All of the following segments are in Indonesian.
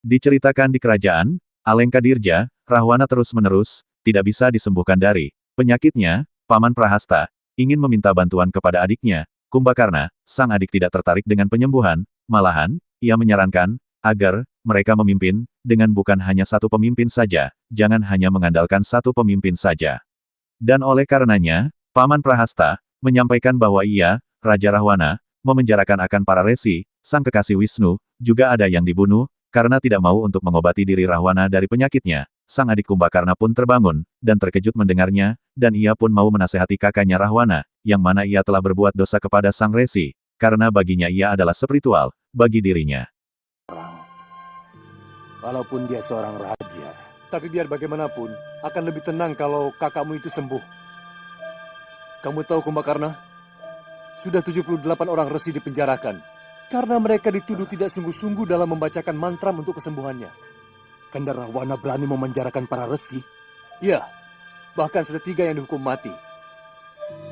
Diceritakan di kerajaan, Alengkadirja, Rahwana terus-menerus, tidak bisa disembuhkan dari penyakitnya. Paman Prahasta ingin meminta bantuan kepada adiknya, Kumbakarna. Sang adik tidak tertarik dengan penyembuhan, malahan, ia menyarankan, agar mereka memimpin, dengan bukan hanya satu pemimpin saja, jangan hanya mengandalkan satu pemimpin saja. Dan oleh karenanya, Paman Prahasta menyampaikan bahwa ia, Raja Rahwana, memenjarakan akan para resi, sang kekasih Wisnu, juga ada yang dibunuh, karena tidak mau untuk mengobati diri Rahwana dari penyakitnya. Sang adik Kumbakarna pun terbangun, dan terkejut mendengarnya, dan ia pun mau menasehati kakaknya Rahwana, yang mana ia telah berbuat dosa kepada sang resi, karena baginya ia adalah spiritual, bagi dirinya. Walaupun dia seorang raja, tapi biar bagaimanapun, akan lebih tenang kalau kakakmu itu sembuh. Kamu tahu Kumbakarna? Sudah 78 orang resi dipenjarakan. Karena mereka dituduh tidak sungguh-sungguh dalam membacakan mantra untuk kesembuhannya. Kanda Rahwana berani memenjarakan para resi? Ya, bahkan sudah 3 yang dihukum mati.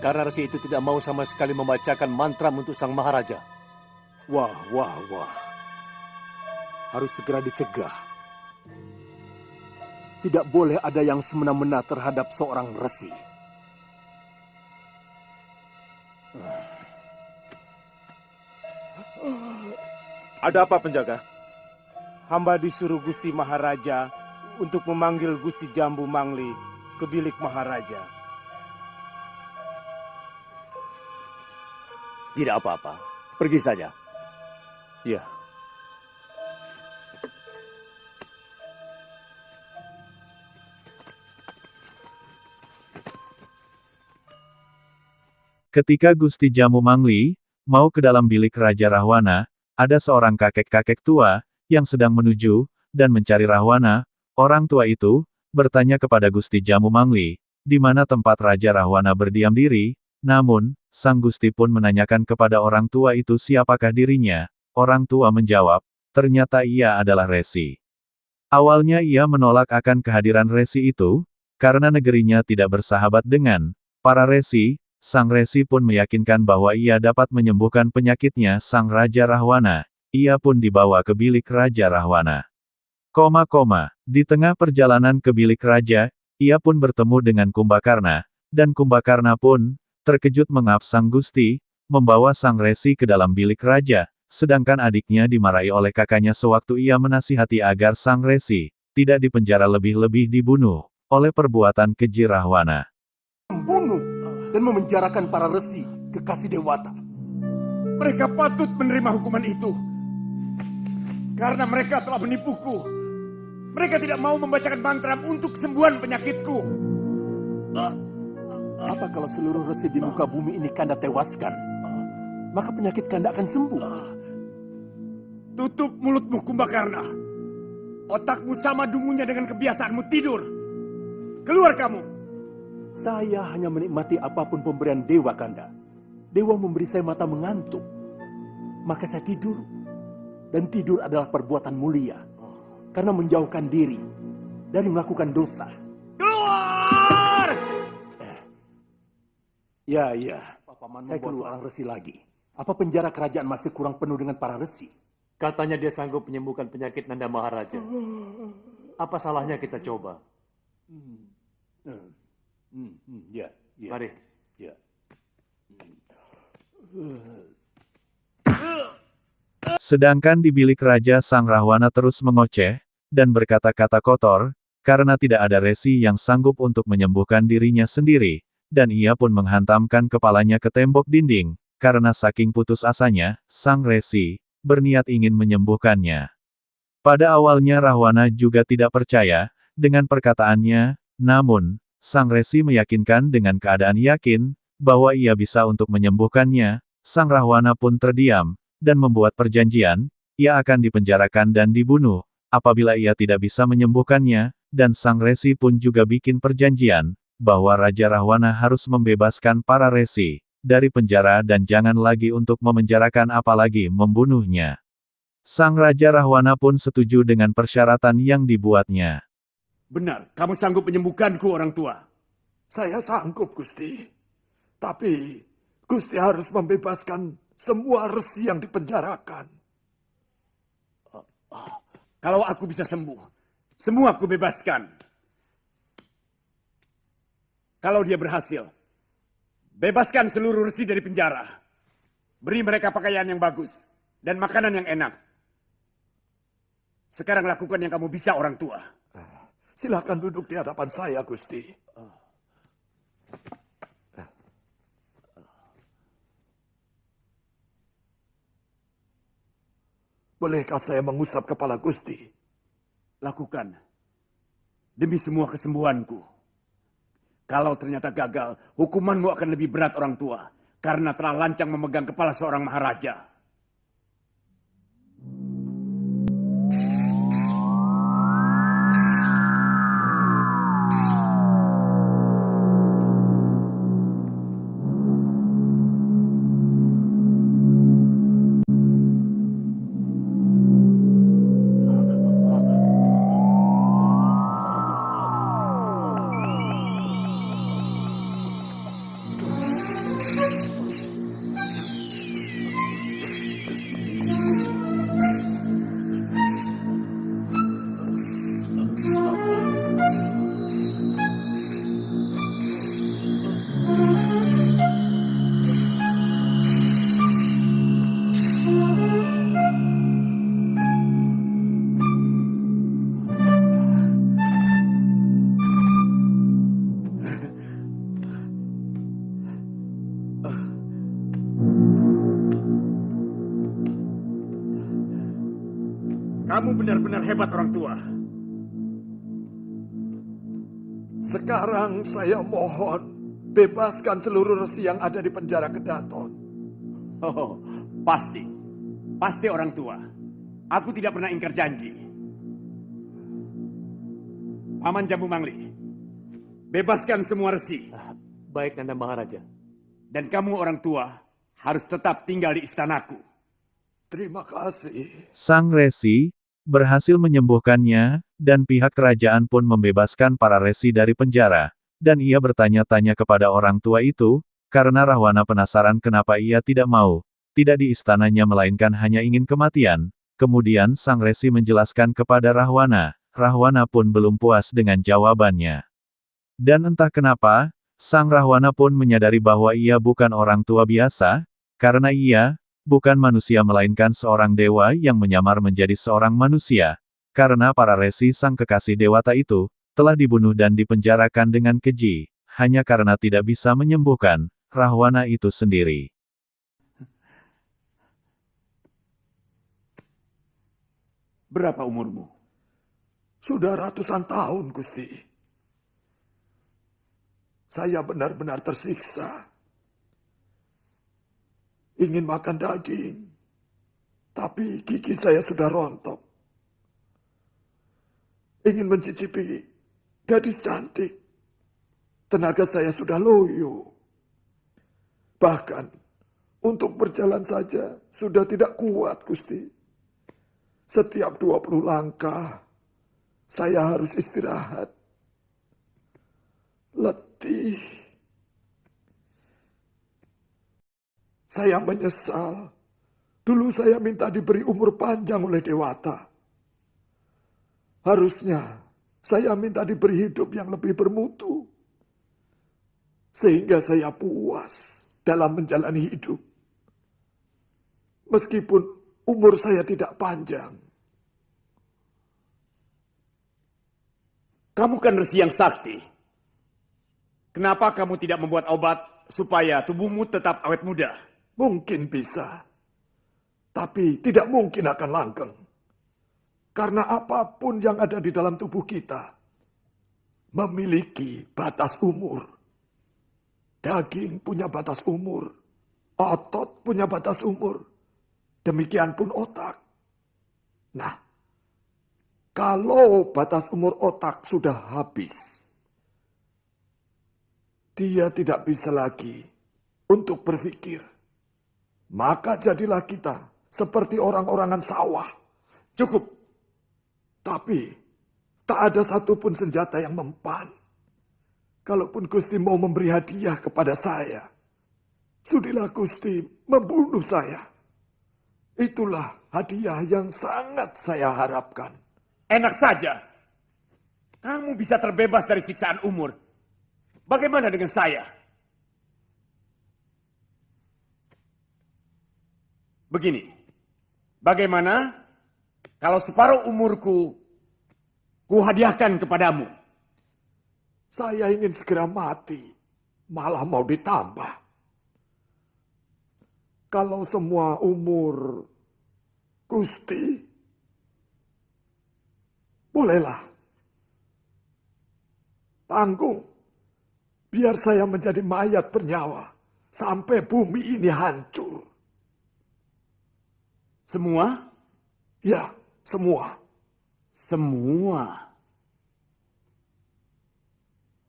Karena resi itu tidak mau sama sekali membacakan mantra untuk sang maharaja. Wah. Harus segera dicegah. Tidak boleh ada yang semena-mena terhadap seorang resi. Ada apa, penjaga? Hamba disuruh Gusti Maharaja untuk memanggil Gusti Jambu Mangli ke bilik Maharaja. Tidak apa-apa, pergi saja. Ya. Ketika Gusti Jambu Mangli mau ke dalam bilik Raja Rahwana, ada seorang kakek-kakek tua yang sedang menuju dan mencari Rahwana. Orang tua itu bertanya kepada Gusti Jambu Mangli, di mana tempat Raja Rahwana berdiam diri. Namun, sang Gusti pun menanyakan kepada orang tua itu siapakah dirinya. Orang tua menjawab, ternyata ia adalah resi. Awalnya ia menolak akan kehadiran resi itu, karena negerinya tidak bersahabat dengan para resi. Sang resi pun meyakinkan bahwa ia dapat menyembuhkan penyakitnya sang Raja Rahwana. Ia pun dibawa ke bilik Raja Rahwana. Di tengah perjalanan ke bilik raja, ia pun bertemu dengan Kumbakarna, dan Kumbakarna pun terkejut mengapa sang Gusti membawa sang resi ke dalam bilik raja, sedangkan adiknya dimarahi oleh kakaknya sewaktu ia menasihati agar sang resi tidak dipenjara lebih-lebih dibunuh oleh perbuatan keji Rahwana. Membunuh dan memenjarakan para resi, kekasih Dewata. Mereka patut menerima hukuman itu. Karena mereka telah menipuku. Mereka tidak mau membacakan mantra untuk kesembuhan penyakitku. Apa kalau seluruh resi di muka bumi ini Kanda tewaskan? Maka penyakit Kanda akan sembuh. Tutup mulutmu, Kumbakarna. Otakmu sama dungunya dengan kebiasaanmu tidur. Keluar kamu. Saya hanya menikmati apapun pemberian dewa, Kanda. Dewa memberi saya mata mengantuk. Maka saya tidur. Dan tidur adalah perbuatan mulia. Karena menjauhkan diri dari melakukan dosa. Keluar! Ya. Saya keluar seorang resi lagi. Apa penjara kerajaan masih kurang penuh dengan para resi? Katanya dia sanggup menyembuhkan penyakit Nanda Maharaja. Apa salahnya kita coba? Ya. Mari. Ya. Sedangkan di bilik raja sang Rahwana terus mengoceh, dan berkata-kata kotor, karena tidak ada resi yang sanggup untuk menyembuhkan dirinya sendiri, dan ia pun menghantamkan kepalanya ke tembok dinding, karena saking putus asanya, sang resi berniat ingin menyembuhkannya. Pada awalnya Rahwana juga tidak percaya dengan perkataannya, namun, sang resi meyakinkan dengan keadaan yakin, bahwa ia bisa untuk menyembuhkannya. Sang Rahwana pun terdiam, dan membuat perjanjian, ia akan dipenjarakan dan dibunuh, apabila ia tidak bisa menyembuhkannya, dan sang resi pun juga bikin perjanjian, bahwa Raja Rahwana harus membebaskan para resi dari penjara dan jangan lagi untuk memenjarakan apalagi membunuhnya. Sang Raja Rahwana pun setuju dengan persyaratan yang dibuatnya. Benar, kamu sanggup menyembuhkanku, orang tua. Saya sanggup, Gusti. Tapi Gusti harus membebaskan semua resi yang dipenjarakan. Kalau aku bisa sembuh, semua aku bebaskan. Kalau dia berhasil, bebaskan seluruh resi dari penjara. Beri mereka pakaian yang bagus dan makanan yang enak. Sekarang lakukan yang kamu bisa, orang tua. Silakan duduk di hadapan saya, Gusti. Bolehkah saya mengusap kepala Gusti? Lakukan. Demi semua kesembuhanku. Kalau ternyata gagal, hukumanmu akan lebih berat, orang tua. Karena telah lancang memegang kepala seorang maharaja. Kamu benar-benar hebat, orang tua. Sekarang saya mohon, bebaskan seluruh resi yang ada di penjara Kedaton. Oh, pasti. Pasti, orang tua. Aku tidak pernah ingkar janji. Paman Jambu Mangli, bebaskan semua resi. Baik, Nanda Maharaja. Dan kamu, orang tua, harus tetap tinggal di istanaku. Terima kasih. Sang resi berhasil menyembuhkannya, dan pihak kerajaan pun membebaskan para resi dari penjara, dan ia bertanya-tanya kepada orang tua itu, karena Rahwana penasaran kenapa ia tidak mau, tidak di istananya melainkan hanya ingin kematian. Kemudian sang resi menjelaskan kepada Rahwana, Rahwana pun belum puas dengan jawabannya. Dan entah kenapa, sang Rahwana pun menyadari bahwa ia bukan orang tua biasa, karena ia bukan manusia melainkan seorang dewa yang menyamar menjadi seorang manusia, karena para resi sang kekasih dewata itu, telah dibunuh dan dipenjarakan dengan keji, hanya karena tidak bisa menyembuhkan Rahwana itu sendiri. Berapa umurmu? Sudah ratusan tahun, Gusti. Saya benar-benar tersiksa. Ingin makan daging, tapi gigi saya sudah rontok. Ingin mencicipi gadis cantik, tenaga saya sudah loyo. Bahkan, untuk berjalan saja sudah tidak kuat, Gusti. Setiap 20 langkah, saya harus istirahat. Letih. Saya menyesal. Dulu saya minta diberi umur panjang oleh Dewata. Harusnya saya minta diberi hidup yang lebih bermutu. Sehingga saya puas dalam menjalani hidup. Meskipun umur saya tidak panjang. Kamu kan resi yang sakti. Kenapa kamu tidak membuat obat supaya tubuhmu tetap awet muda? Mungkin bisa, tapi tidak mungkin akan langgeng. Karena apapun yang ada di dalam tubuh kita memiliki batas umur. Daging punya batas umur, otot punya batas umur, demikian pun otak. Nah, kalau batas umur otak sudah habis, dia tidak bisa lagi untuk berpikir. Maka jadilah kita seperti orang-orangan sawah. Cukup. Tapi, tak ada satupun senjata yang mempan. Kalaupun Gusti mau memberi hadiah kepada saya, sudilah Gusti membunuh saya. Itulah hadiah yang sangat saya harapkan. Enak saja. Kamu bisa terbebas dari siksaan umur. Bagaimana dengan saya? Begini, bagaimana kalau separuh umurku kuhadiahkan kepadamu? Saya ingin segera mati, malah mau ditambah. Kalau semua umur Gusti, bolehlah. Tanggung, biar saya menjadi mayat bernyawa sampai bumi ini hancur. Semua? Ya, semua. Semua.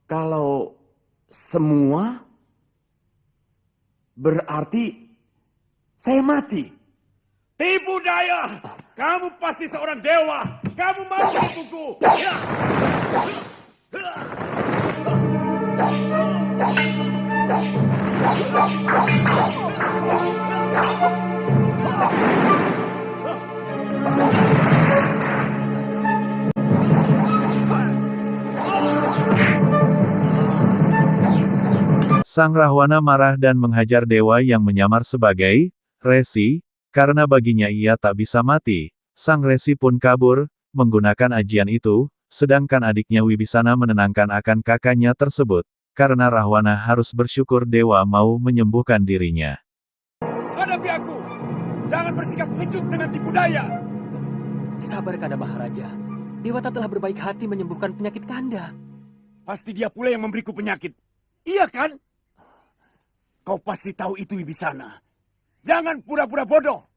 Kalau semua, berarti saya mati. Tipu daya! Kamu pasti seorang dewa. Kamu mau menipuku. Ya. Sang Rahwana marah dan menghajar dewa yang menyamar sebagai Resi, karena baginya ia tak bisa mati. Sang Resi pun kabur, menggunakan ajian itu, sedangkan adiknya Wibisana menenangkan akan kakaknya tersebut, karena Rahwana harus bersyukur dewa mau menyembuhkan dirinya. Hadapi aku. Jangan bersikap pengecut dengan tipu daya. Sabar Kanda Maharaja. Dewata telah berbaik hati menyembuhkan penyakit Kanda. Pasti dia pula yang memberiku penyakit. Iya kan? Kau pasti tahu itu Wibisana. Jangan pura-pura bodoh.